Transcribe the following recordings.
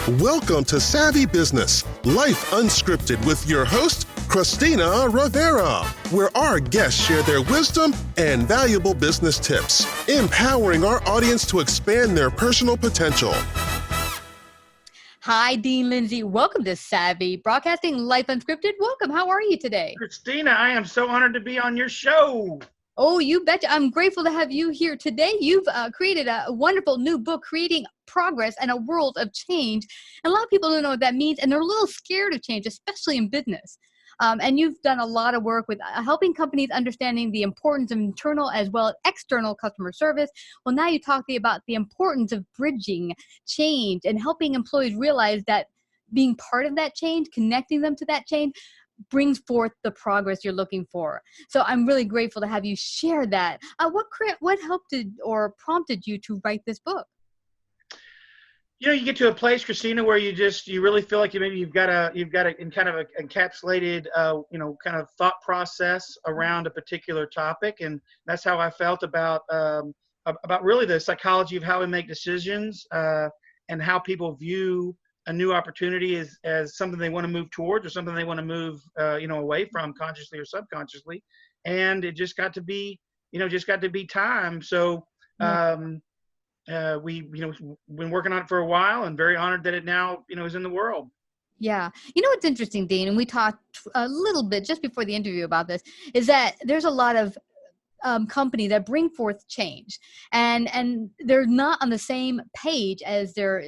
Welcome to Savvy Business, Life Unscripted with your host, Christina Rivera, where our guests share their wisdom and valuable business tips, empowering our audience to expand their personal potential. Hi, Dean Lindsay. Welcome to Savvy Broadcasting Life Unscripted. Welcome. How are you today? Christina, I am so honored to be on your show. Oh, you betcha. I'm grateful to have you here today. You've created a wonderful new book, Creating Progress in a World of Change. And a lot of people don't know what that means, and they're a little scared of change, especially in business. And you've done a lot of work with helping companies understanding the importance of internal as well as external customer service. Well, now you talk to me about the importance of bridging change and helping employees realize that being part of that change, connecting them to that change, brings forth the progress you're looking for. So I'm really grateful to have you share that. What helped or prompted you to write this book? You know, you get to a place, Christina, where you really feel like you've got a kind of a encapsulated, kind of thought process around a particular topic, and that's how I felt about really the psychology of how we make decisions and how people view a new opportunity as something they want to move towards or something they want to move, away from consciously or subconsciously, and it just got to be time. So. We've been working on it for a while and very honored that it now, is in the world. Yeah. You know, what's interesting, Dean, and we talked a little bit just before the interview about this, is that there's a lot of company that bring forth change and they're not on the same page as their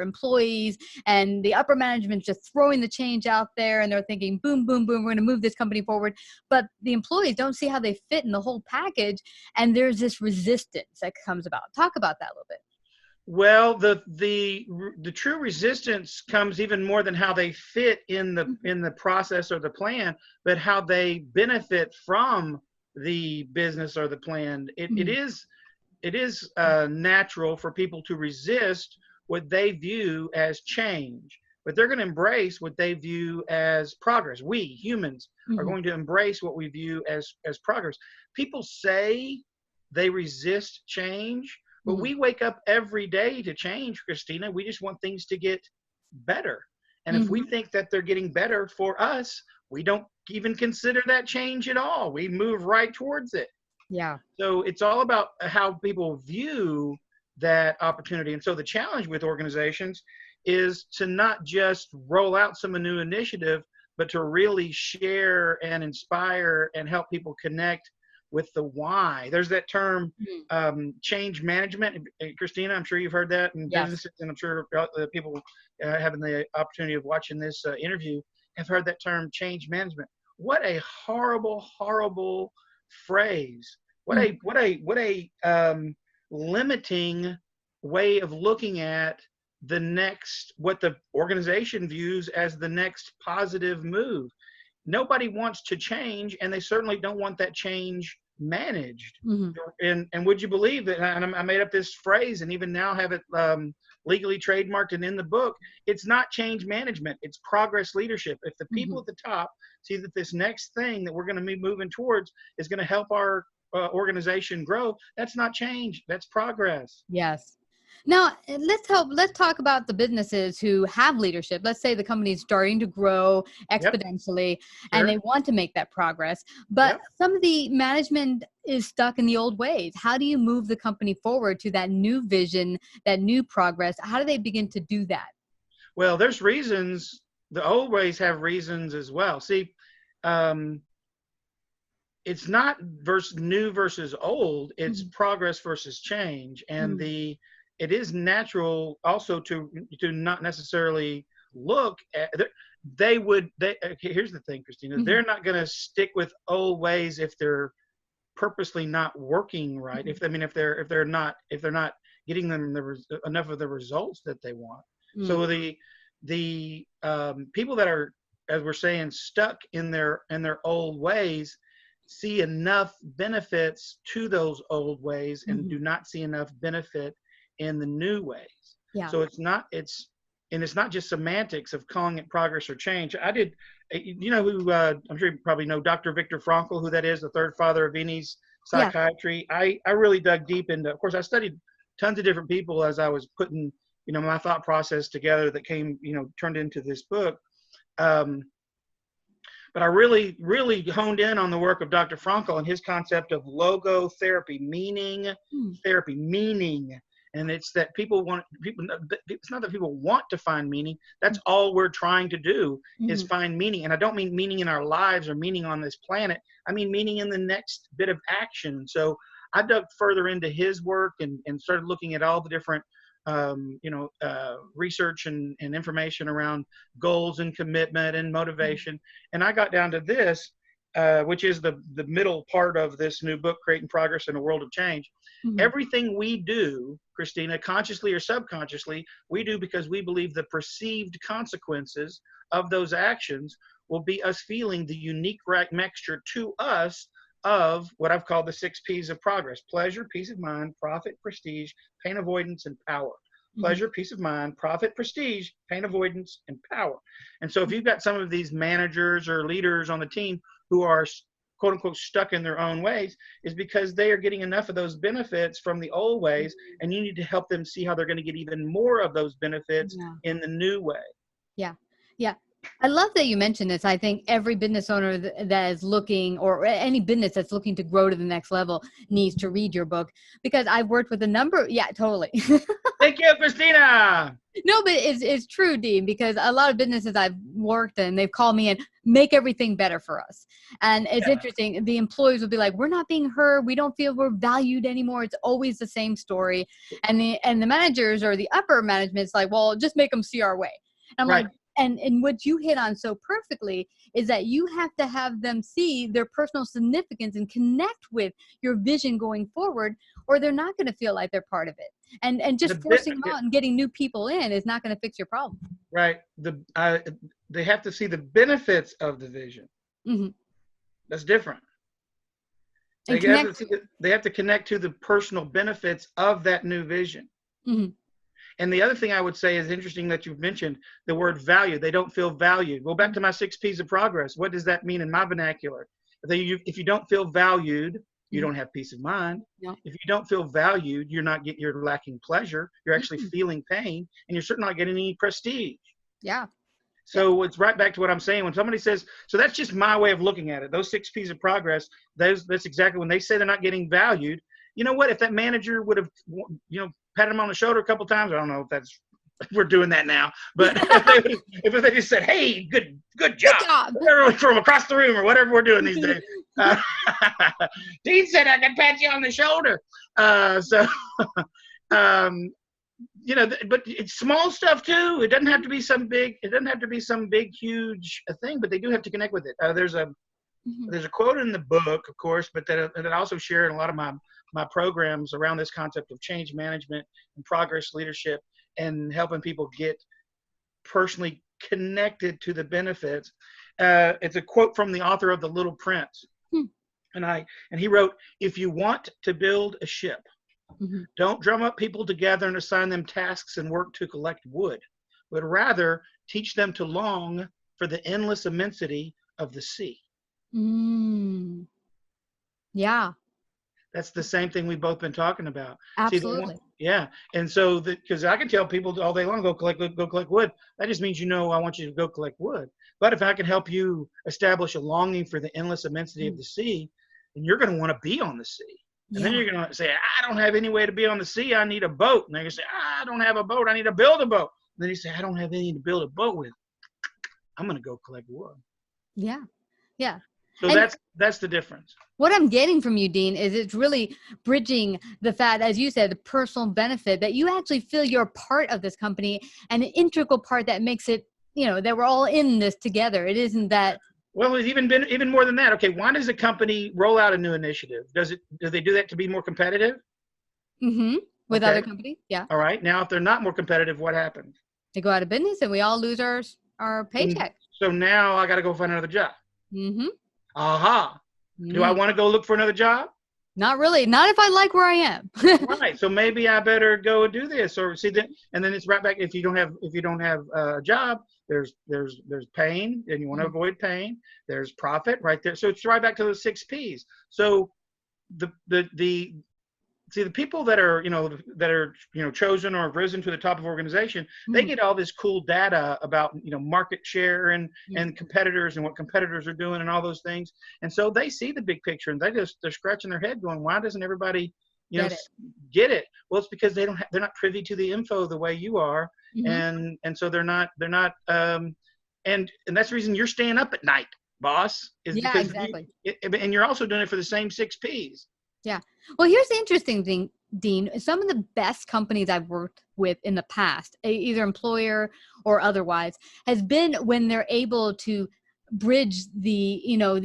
employees, and the upper management just throwing the change out there and they're thinking boom, boom, boom, we're going to move this company forward. But the employees don't see how they fit in the whole package. And there's this resistance that comes about. Talk about that a little bit. Well, the true resistance comes even more than how they fit in the process or the plan, but how they benefit from the business or the plan. It is natural for people to resist what they view as change, but they're going to embrace what they view as progress. We humans are going to embrace what we view as progress. People say they resist change, but we wake up every day to change, Christina. We just want things to get better. And if we think that they're getting better for us, we don't even consider that change at all. We move right towards it. Yeah. So it's all about how people view that opportunity. And so the challenge with organizations is to not just roll out some new initiative, but to really share and inspire and help people connect with the why. There's that term, change management. Christina, I'm sure you've heard that in businesses, and I'm sure the people having the opportunity of watching this interview have heard that term, change management. What a horrible, horrible phrase. What a limiting way of looking at what the organization views as the next positive move. Nobody wants to change, and they certainly don't want that change managed. And would you believe that? And I made up this phrase, and even now have it legally trademarked and in the book. It's not change management; it's progress leadership. If the people at the top see that this next thing that we're going to be moving towards is going to help our organization grow, that's not change; that's progress. Yes. Now, let's talk about the businesses who have leadership. Let's say the company is starting to grow exponentially and they want to make that progress, but some of the management is stuck in the old ways. How do you move the company forward to that new vision, that new progress? How do they begin to do that? Well, there's reasons. The old ways have reasons as well. See, it's not new versus old. It's progress versus change. And it is natural also to not necessarily look at. Here's the thing, Christina. They're not going to stick with old ways if they're purposely not working right. If they're not getting them enough of the results that they want. So the people that are, as we're saying, stuck in their old ways see enough benefits to those old ways and do not see enough benefit in the new ways. So it's not just semantics of calling it progress or change. I'm sure you probably know Dr. Viktor Frankl, who that is, the third father of Viennese psychiatry. I really dug deep into, of course, I studied tons of different people as I was putting my thought process together that came, turned into this book. But I really, really honed in on the work of Dr. Frankl and his concept of logotherapy, meaning therapy, meaning. And it's that it's not that people want to find meaning. That's all we're trying to do is find meaning. And I don't mean meaning in our lives or meaning on this planet. I mean meaning in the next bit of action. So I dug further into his work and started looking at all the different research and information around goals and commitment and motivation. And I got down to this, which is the middle part of this new book, Creating Progress in a World of Change. Everything we do, Christina, consciously or subconsciously, we do because we believe the perceived consequences of those actions will be us feeling the unique mixture to us of what I've called the 6 P's of progress: pleasure, peace of mind, profit, prestige, pain avoidance, and power. Pleasure, peace of mind, profit, prestige, pain avoidance, and power. And so if you've got some of these managers or leaders on the team who are quote unquote stuck in their own ways, is because they are getting enough of those benefits from the old ways, and you need to help them see how they're going to get even more of those benefits in the new way. Yeah. Yeah. I love that you mentioned this. I think every business owner that is looking, or any business that's looking to grow to the next level, needs to read your book, because I've worked with a number. Yeah, totally. Thank you, Christina. No, but it's true, Dean, because a lot of businesses I've worked in, they've called me and make everything better for us. And it's interesting. The employees will be like, we're not being heard. We don't feel we're valued anymore. It's always the same story. And the managers or the upper management's like, well, just make them see our way. And I'm like, and what you hit on so perfectly is that you have to have them see their personal significance and connect with your vision going forward, or they're not going to feel like they're part of it. And just forcing them out and getting new people in is not going to fix your problem. Right. They have to see the benefits of the vision. That's different. They have to connect to the personal benefits of that new vision. And the other thing I would say is interesting that you've mentioned the word value. They don't feel valued. Go back to my 6 P's of progress. What does that mean in my vernacular? If you don't feel valued, you don't have peace of mind. If you don't feel valued, you're lacking pleasure. You're actually feeling pain, and you're certainly not getting any prestige. So it's right back to what I'm saying. When somebody says, so that's just my way of looking at it. Those 6 P's of progress, that's exactly when they say they're not getting valued. You know what? If that manager would have, patted him on the shoulder a couple of times, I don't know if we're doing that now, but if they just said, hey, good job. From across the room or whatever we're doing these days. Dean said I could pat you on the shoulder. But it's small stuff too. It doesn't have to be some big, huge thing, but they do have to connect with it. There's a quote in the book, of course, but that I also share in a lot of my programs around this concept of change management and progress leadership and helping people get personally connected to the benefits. It's a quote from the author of The Little Prince. And he wrote, if you want to build a ship, don't drum up people together and assign them tasks and work to collect wood, but rather teach them to long for the endless immensity of the sea. Yeah. That's the same thing we've both been talking about. Absolutely. And so because I can tell people all day long, go collect wood. That just means, I want you to go collect wood. But if I can help you establish a longing for the endless immensity of the sea, then you're going to want to be on the sea. And then you're going to say, I don't have any way to be on the sea. I need a boat. And they're going to say, I don't have a boat. I need to build a boat. And then you say, I don't have anything to build a boat with. I'm going to go collect wood. Yeah. Yeah. So that's the difference. What I'm getting from you, Dean, is it's really bridging the fact, as you said, the personal benefit that you actually feel you're part of this company, and an integral part that makes it, that we're all in this together. It isn't that. Well, it's even more than that. Okay, why does a company roll out a new initiative? Do they do that to be more competitive? With other companies, yeah. All right. Now, if they're not more competitive, what happens? They go out of business, and we all lose our paycheck. So now I got to go find another job. Aha. Do I want to go look for another job? Not really. Not if I like where I am. Right. So maybe I better go do this, or see that. And then it's right back. If you don't have a job, there's pain, and you want to avoid pain. There's profit right there. So it's right back to those 6 P's. So See, the people that are, chosen or have risen to the top of organization, they get all this cool data about, market share and competitors and what competitors are doing and all those things. And so they see the big picture and they're scratching their head going, why doesn't everybody, get it? Well, it's because they're not privy to the info the way you are. And so they're not, and that's the reason you're staying up at night, boss, is because exactly. And you're also doing it for the same 6 Ps. Yeah. Well, here's the interesting thing, Dean. Some of the best companies I've worked with in the past, either employer or otherwise, has been when they're able to bridge the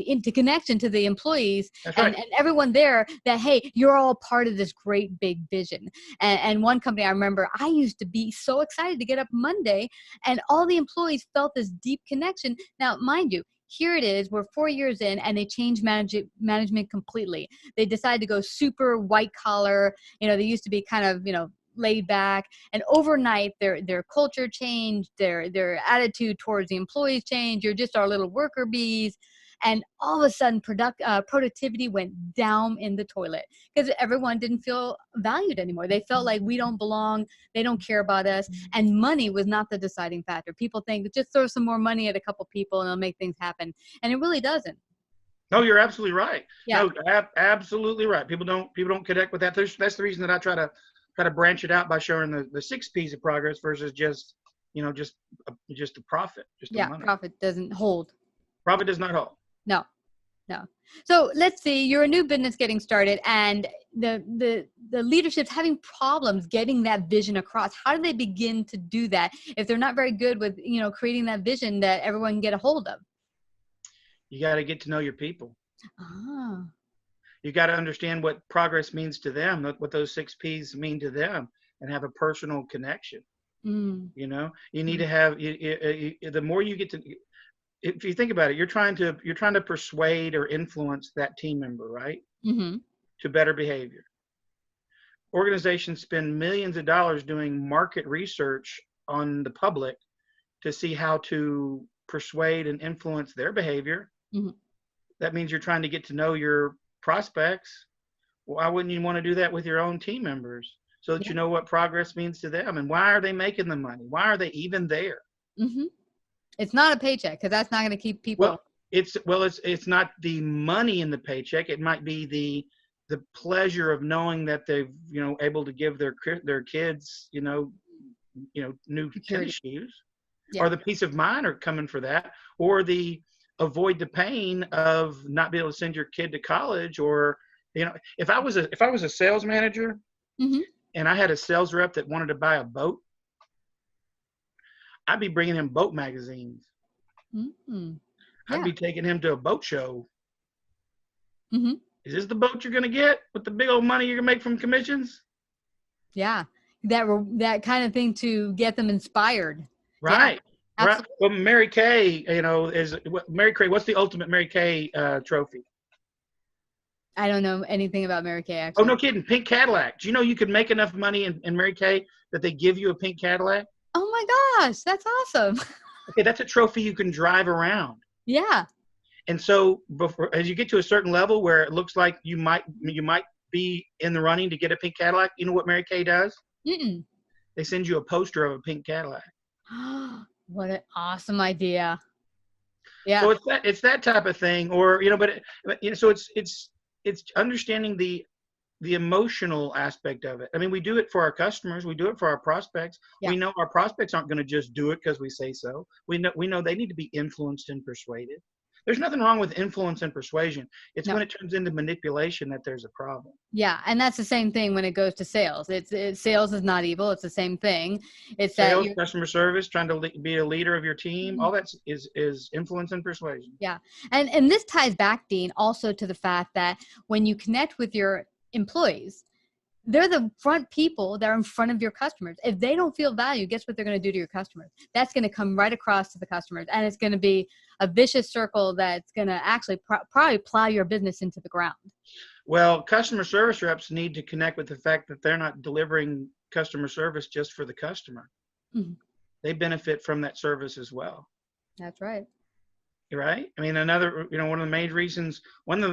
interconnection to the employees. That's right. And everyone there that, hey, you're all part of this great big vision. And one company I remember, I used to be so excited to get up Monday and all the employees felt this deep connection. Now, mind you, here it is, we're 4 years in and they changed management completely. They decided to go super white collar. They used to be kind of, laid back, and overnight their culture changed, their attitude towards the employees changed. You're just our little worker bees. And all of a sudden productivity went down in the toilet because everyone didn't feel valued anymore. They felt like we don't belong. They don't care about us. And money was not the deciding factor. People think just throw some more money at a couple people and it'll make things happen. And it really doesn't. No, you're absolutely right. Yeah. No, absolutely right. People don't connect with that. That's the reason that I try to branch it out by showing the 6 Ps of progress versus just the profit. Just the money. Profit doesn't hold. Profit does not hold. No. So let's see, you're a new business getting started and the leadership's having problems getting that vision across. How do they begin to do that if they're not very good with, creating that vision that everyone can get a hold of? You got to get to know your people. Ah. You got to understand what progress means to them, what those 6 Ps mean to them, and have a personal connection. You need to have, the more you get to, if you think about it, you're trying to persuade or influence that team member, right? To better behavior. Organizations spend millions of dollars doing market research on the public to see how to persuade and influence their behavior. That means you're trying to get to know your prospects. Why wouldn't you want to do that with your own team members so that you know what progress means to them and why are they making the money? Why are they even there? It's not a paycheck because that's not going to keep people. It's not the money in the paycheck. It might be the pleasure of knowing that they've able to give their kids new tennis shoes, or the peace of mind are coming for that, or the avoid the pain of not being able to send your kid to college, or if I was a sales manager and I had a sales rep that wanted to buy a boat, I'd be bringing him boat magazines. I'd be taking him to a boat show. Is this the boat you're going to get with the big old money you're going to make from commissions? Yeah, that kind of thing to get them inspired. Right. Yeah, right. Well, Mary Kay, what's the ultimate Mary Kay trophy? I don't know anything about Mary Kay, actually. Oh, no kidding. Pink Cadillac. Do you know you could make enough money in Mary Kay that they give you a pink Cadillac? Oh my gosh, that's awesome. Okay, that's a trophy you can drive around. Yeah. And so as you get to a certain level where it looks like you might be in the running to get a pink Cadillac, you know what Mary Kay does? They send you a poster of a pink Cadillac. What an awesome idea. Yeah. So it's that type of thing, or so it's understanding the emotional aspect of it. I mean, we do it for our customers. We do it for our prospects. Yeah. We know our prospects aren't going to just do it because we say so. We know they need to be influenced and persuaded. There's nothing wrong with influence and persuasion. It's when it turns into manipulation that there's a problem. Yeah, and that's the same thing when it goes to sales. Sales is not evil. It's the same thing. It's sales, customer service, trying to be a leader of your team. All that is influence and persuasion. Yeah, and this ties back, Dean, also to the fact that when you connect with your employees, they're the front people that are in front of your customers. If they don't feel value, guess what they're going to do to your customers? That's going to come right across to the customers, and it's going to be a vicious circle that's going to actually probably plow your business into the ground. Well, customer service reps need to connect with the fact that they're not delivering customer service just for the customer. They benefit from that service as well. That's right. Right? I mean, one of the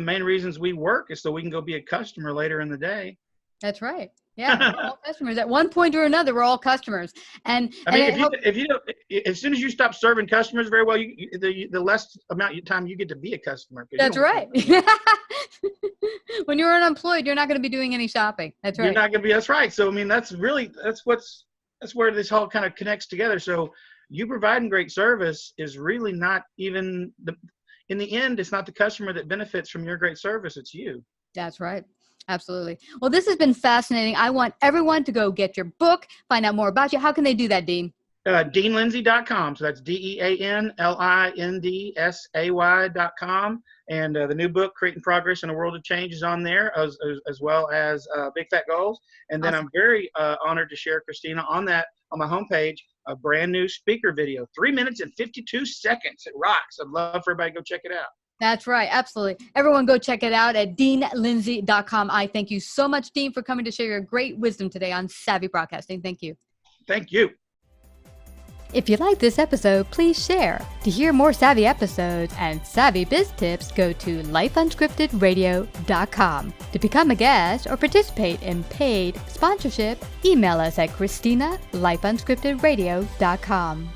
main reasons we work is so we can go be a customer later in the day. That's right. Yeah, we're all customers. At one point or another, we're all customers. And I mean, if you don't, as soon as you stop serving customers very well, the less amount of time you get to be a customer. That's right. When you're unemployed, you're not going to be doing any shopping. That's right. You're not going to be. That's right. So I mean, that's where this all kind of connects together. So you providing great service is really not even in the end, it's not the customer that benefits from your great service. It's you. That's right. Absolutely. Well, this has been fascinating. I want everyone to go get your book, find out more about you. How can they do that, Dean? DeanLindsay.com. So that's DeanLindsay.com. And the new book, Creating Progress in a World of Change, is on there, as well as Big Fat Goals. And then awesome. I'm very honored to share, Christina, on my homepage, a brand new speaker video, 3 minutes and 52 seconds. It rocks. I'd love for everybody to go check it out. That's right. Absolutely. Everyone go check it out at DeanLindsay.com. I thank you so much, Dean, for coming to share your great wisdom today on Savvy Broadcasting. Thank you. Thank you. If you like this episode, please share. To hear more Savvy episodes and Savvy Biz tips, go to lifeunscriptedradio.com. To become a guest or participate in paid sponsorship, email us at Christina@lifeunscriptedradio.com.